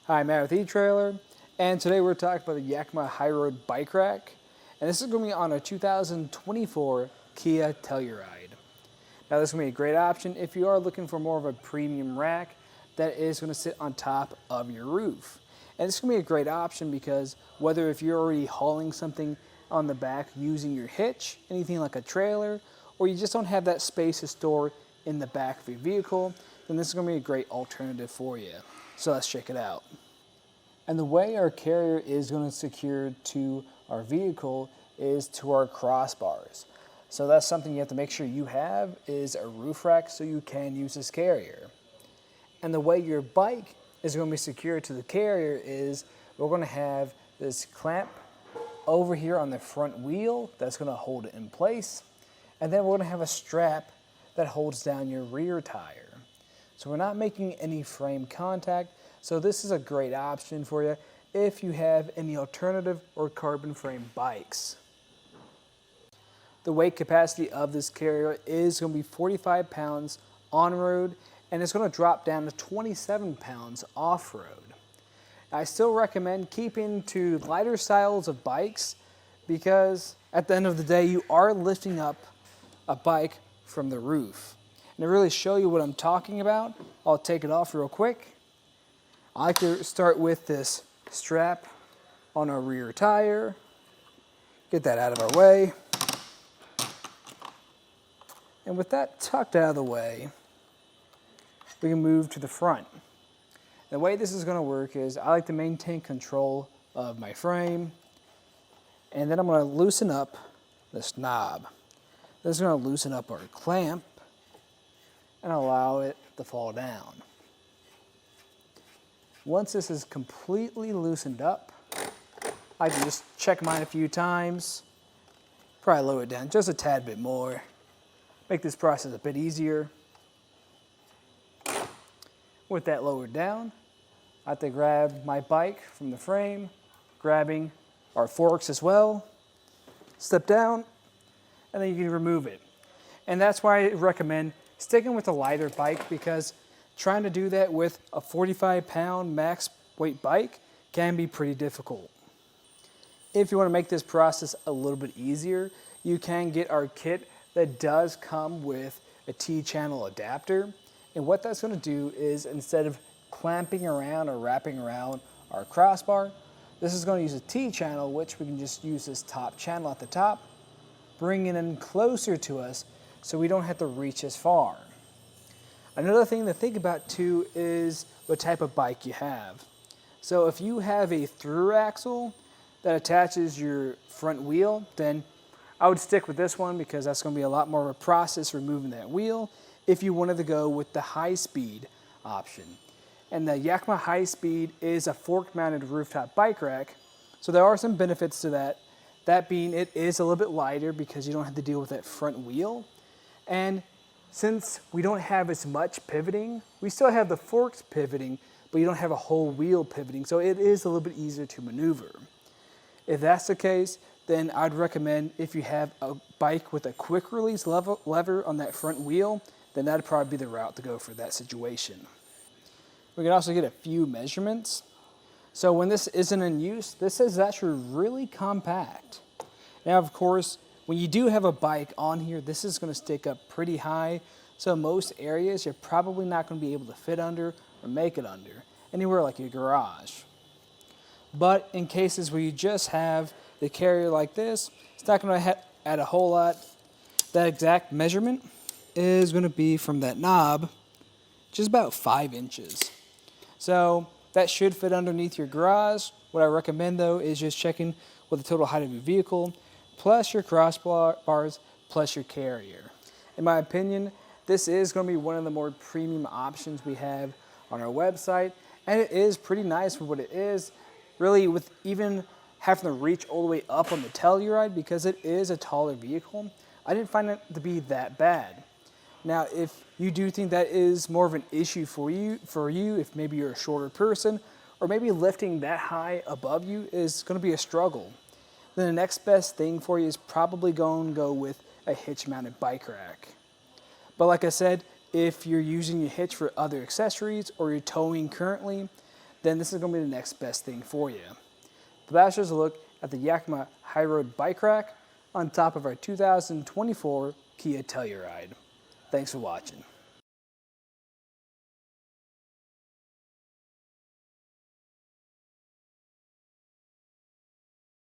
Hi, I'm Matt with eTrailer, and today we're talking about the Yakima HighRoad bike rack, and this is going to be on a 2024 Kia Telluride. Now this is going to be a great option if you are looking for more of a premium rack that is going to sit on top of your roof. And this is going to be a great option because whether if you're already hauling something on the back using your hitch, anything like a trailer, or you just don't have that space to store in the back of your vehicle, then this is going to be a great alternative for you. So let's check it out. And the way our carrier is going to secure to our vehicle is to our crossbars. So that's something you have to make sure you have is a roof rack so you can use this carrier. And the way your bike is going to be secured to the carrier is we're going to have this clamp over here on the front wheel that's going to hold it in place. And then we're going to have a strap that holds down your rear tire. So we're not making any frame contact, so this is a great option for you if you have any alternative or carbon frame bikes. The weight capacity of this carrier is going to be 45 pounds on road, and it's going to drop down to 27 pounds off road. I still recommend keeping to lighter styles of bikes because at the end of the day you are lifting up a bike from the roof. And to really show you what I'm talking about, I'll take it off real quick. I like to start with this strap on our rear tire. Get that out of our way. And with that tucked out of the way, we can move to the front. The way this is going to work is I like to maintain control of my frame, and then I'm going to loosen up this knob. This is going to loosen up our clamp and allow it to fall down. Once this is completely loosened up, I can just check mine a few times, probably lower it down just a tad bit more, make this process a bit easier. With that lowered down, I have to grab my bike from the frame, grabbing our forks as well, step down, and then you can remove it. And that's why I recommend sticking with a lighter bike because trying to do that with a 45-pound max weight bike can be pretty difficult. If you want to make this process a little bit easier, you can get our kit that does come with a T-channel adapter. And what that's going to do is instead of clamping around or wrapping around our crossbar, this is going to use a T-channel, which we can just use this top channel at the top, bring it in closer to us so we don't have to reach as far. Another thing to think about too is what type of bike you have. So if you have a through axle that attaches your front wheel, then I would stick with this one because that's going to be a lot more of a process removing that wheel if you wanted to go with the high speed option. And the Yakima High Speed is a fork mounted rooftop bike rack, so there are some benefits to that. That being it is a little bit lighter because you don't have to deal with that front wheel. And since we don't have as much pivoting, we still have the forks pivoting, but you don't have a whole wheel pivoting, so it is a little bit easier to maneuver. If that's the case, then I'd recommend if you have a bike with a quick release lever on that front wheel, then that'd probably be the route to go for that situation. We can also get a few measurements. So when this isn't in use, this is actually really compact. Now, of course, when you do have a bike on here, this is going to stick up pretty high. So most areas you're probably not going to be able to fit under or make it under, anywhere like your garage. But in cases where you just have the carrier like this, it's not going to add a whole lot. That exact measurement is going to be from that knob, just about 5 inches. So that should fit underneath your garage. What I recommend though is just checking what the total height of your vehicle, plus your crossbars, plus your carrier. In my opinion, this is going to be one of the more premium options we have on our website, and it is pretty nice for what it is, really, with even having to reach all the way up on the Telluride because it is a taller vehicle. I didn't find it to be that bad. Now, if you do think that is more of an issue for you, if maybe you're a shorter person, or maybe lifting that high above you is going to be a struggle, then the next best thing for you is probably going to go with a hitch-mounted bike rack. But like I said, if you're using your hitch for other accessories or you're towing currently, then this is going to be the next best thing for you. The last is a look at the Yakima HighRoad bike rack on top of our 2024 Kia Telluride. Thanks for watching.